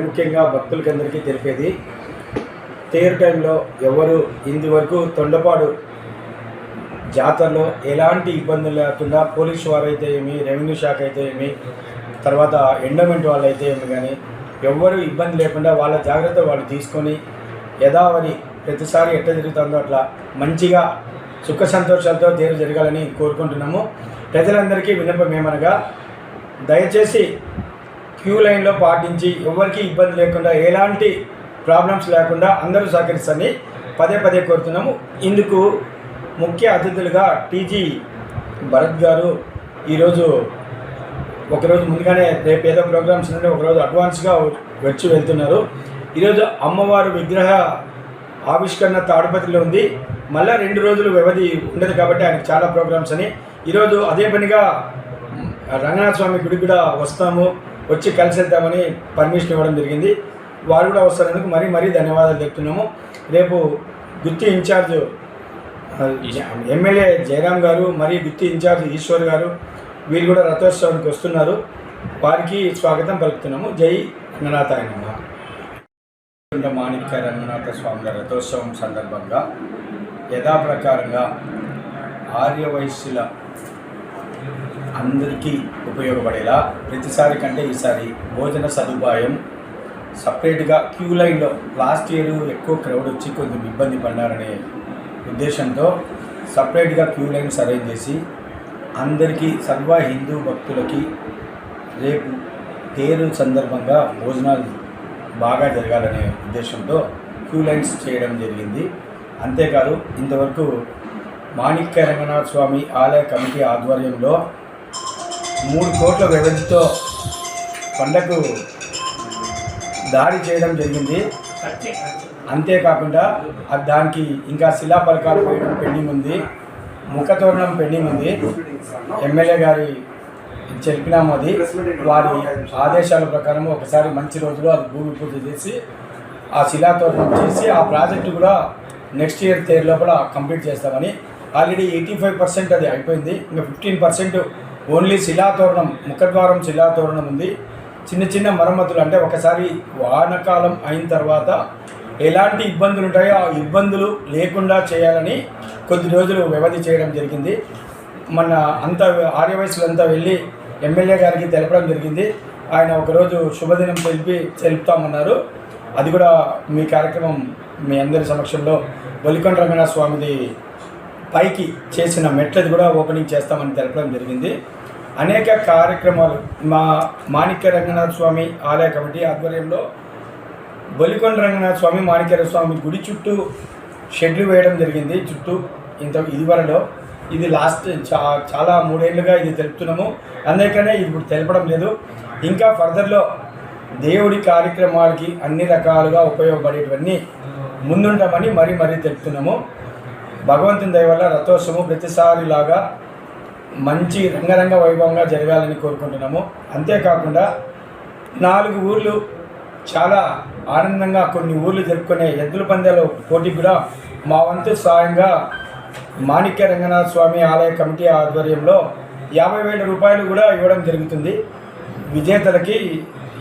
ముఖ్యంగా భక్తులకందరికీ తెలిపేది, తేరు టైంలో ఎవరు ఇందువరకు తొండపాడు జాతరలో ఎలాంటి ఇబ్బందులు లేకుండా పోలీసు వారు అయితే ఏమి, రెవెన్యూ శాఖ అయితే ఏమి, తర్వాత ఎండోమెంట్ వాళ్ళు అయితే ఏమి కానీ ఎవ్వరూ ఇబ్బంది లేకుండా వాళ్ళ జాగ్రత్త వాళ్ళు తీసుకొని యథావరి ప్రతిసారి ఎట్లా జరుగుతుందో అట్లా మంచిగా సుఖ సంతోషాలతో తేరు జరగాలని కోరుకుంటున్నాము. ప్రజలందరికీ విన్నపం ఏమనగా, దయచేసి క్యూ లైన్లో పాటించి ఎవరికి ఇబ్బంది లేకుండా ఎలాంటి ప్రాబ్లమ్స్ లేకుండా అందరూ సహకరిస్తారని పదే పదే కోరుతున్నాము. ఇందుకు ముఖ్య అతిథులుగా టీజీ భరత్ గారు ఈరోజు ఒకరోజు ముందుగానే రేపు ఏదో ప్రోగ్రామ్స్ నుండి ఒకరోజు అడ్వాన్స్గా వచ్చి వెళ్తున్నారు. ఈరోజు అమ్మవారు విగ్రహ ఆవిష్కరణ తాడుపత్రిలో ఉంది. మళ్ళీ 2 రోజులు వ్యవధి ఉండదు కాబట్టి ఆయనకు చాలా ప్రోగ్రామ్స్ అని ఈరోజు అదే పనిగా రంగనాథ స్వామి గుడికి కూడా వస్తాము, వచ్చి కలిసి వెళ్తామని పర్మిషన్ ఇవ్వడం జరిగింది. వారు కూడా వస్తున్నందుకు మరీ ధన్యవాదాలు చెప్తున్నాము. రేపు గుత్తి ఇన్ఛార్జ్ ఎమ్మెల్యే జయరాం గారు, మరియు గుత్తి ఇన్ఛార్జ్ ఈశ్వర్ గారు వీళ్ళు కూడా రథోత్సవానికి వస్తున్నారు. వారికి స్వాగతం పలుకుతున్నాము. జై రంగనాథాయ నమః. మాణిక్య రంగనాథ స్వాముల రథోత్సవం సందర్భంగా యథాప్రకారంగా ఆర్యవైశ్యుల అందరికీ ఉపయోగపడేలా ప్రతిసారి కంటే ఈసారి భోజన సదుపాయం సపరేట్గా క్యూ లైన్లో, లాస్ట్ ఇయర్ ఎక్కువ క్రౌడ్ వచ్చి కొంచెం ఇబ్బంది పడ్డారనే ఉద్దేశంతో సపరేట్గా క్యూ లైన్స్ అరేంజ్ చేసి అందరికీ సర్వ హిందూ భక్తులకి రేపు తేరు సందర్భంగా భోజనాలు బాగా జరగాలనే ఉద్దేశంతో క్యూ లైన్స్ చేయడం జరిగింది. అంతేకాదు ఇంతవరకు మాణిక్య రంగనాథ స్వామి ఆలయ కమిటీ ఆధ్వర్యంలో 3 కోట్ల వ్యవధితో కొండకు దాడి చేయడం జరిగింది. అంతేకాకుండా దానికి ఇంకా శిలాఫలకాలు వేయడం పెండింగ్ ఉంది, ముఖతోరణం పెండింగ్ ఉంది. ఎమ్మెల్యే గారి చెప్పినాము, అది వారి ఆదేశాల ప్రకారం ఒకసారి మంచి రోజులో అది భూమి పూజ చేసి ఆ శిలాతోరణం చేసి ఆ ప్రాజెక్టు కూడా నెక్స్ట్ ఇయర్ తేరు లోపల కంప్లీట్ చేస్తామని. ఆల్రెడీ 85% అది అయిపోయింది. ఇంకా 15% ఓన్లీ శిలాతోరణం, ముఖద్వారం శిలాతోరణం ఉంది. చిన్న మరమ్మతులు, అంటే ఒకసారి వానాకాలం అయిన తర్వాత ఎలాంటి ఇబ్బందులు ఉంటాయో ఆ ఇబ్బందులు లేకుండా చేయాలని కొద్ది రోజులు వ్యవధి చేయడం జరిగింది. మన అంతా ఆర్యవయసులంతా వెళ్ళి ఎమ్మెల్యే గారికి తెలపడం జరిగింది. ఆయన ఒకరోజు శుభదినం తెలుపుతామన్నారు. అది కూడా మీ కార్యక్రమం మీ అందరి సమక్షంలో బొలికొండ రంగనాథ స్వామిది పైకి చేసిన మెట్లది కూడా ఓపెనింగ్ చేస్తామని తెలపడం జరిగింది. అనేక కార్యక్రమాలు మా మాణిక్య రంగనాథ స్వామి ఆలయ కమిటీ ఆధ్వర్యంలో బొలికొండ రంగనాథ స్వామి మాణిక్య స్వామి గుడి చుట్టూ షెడ్లు వేయడం జరిగింది. చుట్టూ ఇదివరలో ఇది లాస్ట్ చాలా 3 ఏళ్ళుగా ఇది తెలుపుతున్నాము. అందుకనే ఇప్పుడు తెలపడం లేదు. ఇంకా ఫర్దర్లో దేవుడి కార్యక్రమాలకి అన్ని రకాలుగా ఉపయోగపడేటివన్నీ ముందుంటామని మరీ తెలుపుతున్నాము. భగవంతుని దయ వల్ల రథోత్సవం ప్రతిసారిలాగా మంచి రంగరంగ వైభవంగా జరగాలని కోరుకుంటున్నాము. అంతేకాకుండా 4 ఊర్లు చాలా ఆనందంగా కొన్ని ఊర్లు జరుపుకునే ఎద్దుల పందాల పోటీ కూడా మా వంతు సాయంగా మాణిక్య రంగనాథ స్వామి ఆలయ కమిటీ ఆధ్వర్యంలో 50,000 రూపాయలు కూడా ఇవ్వడం జరుగుతుంది. విజేతలకి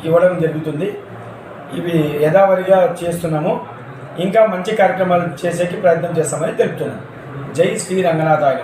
ఇవ్వడం జరుగుతుంది. ఇవి యథావరిగా చేస్తున్నాము. ఇంకా మంచి కార్యక్రమాలు చేసేకి ప్రయత్నం చేస్తామని తెలుపుతున్నాము. జై శ్రీ రంగనాథాయ.